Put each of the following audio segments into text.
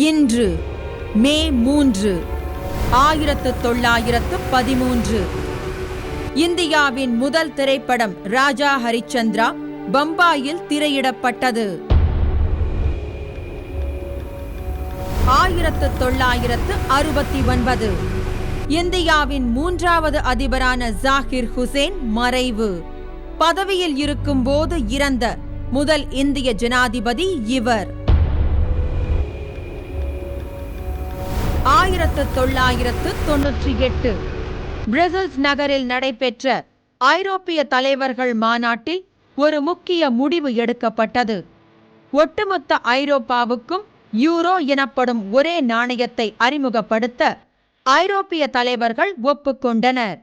இன்று மே 3, 1913 இந்தியாவின் முதல் திரைப்படம் ராஜா ஹரிச்சந்திரா பம்பாயில் திரையிடப்பட்டது. 1969 இந்தியாவின் 3வது அதிபரான ஜாகிர் ஹுசேன் மறைவு. பதவியில் இருக்கும்போது இறந்த முதல் இந்திய ஜனாதிபதி இவர். 1998 பிரசல்ஸ் நகரில் நடைபெற்ற ஐரோப்பிய தலைவர்கள் மாநாட்டில் ஒரு முக்கிய முடிவு எடுக்கப்பட்டது. ஒட்டுமொத்த ஐரோப்பாவுக்கும் யூரோ எனப்படும் ஒரே நாணயத்தை அறிமுகப்படுத்த ஐரோப்பிய தலைவர்கள் ஒப்புக்கொண்டனர்.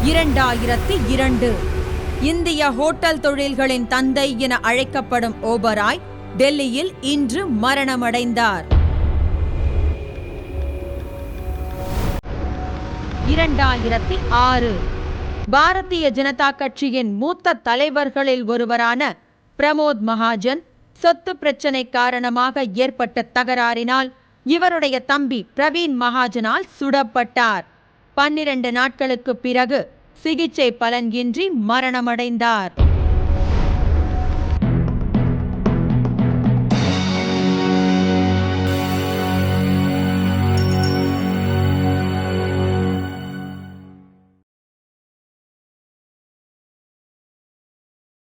2002 இந்திய ஹோட்டல் தொழில்களின் தந்தை என அழைக்கப்படும் ஓபராய் டெல்லியில் இன்று மரணமடைந்தார். 2006 பாரதிய ஜனதா கட்சியின் மூத்த தலைவர்களில் ஒருவரான பிரமோத் மகாஜன் சொத்து பிரச்சினை காரணமாக ஏற்பட்ட தகராறினால் இவருடைய தம்பி பிரவீன் மகாஜனால் சுடப்பட்டார். 12 நாட்களுக்கு பிறகு சிகிச்சை பலனின்றி மரணமடைந்தார்.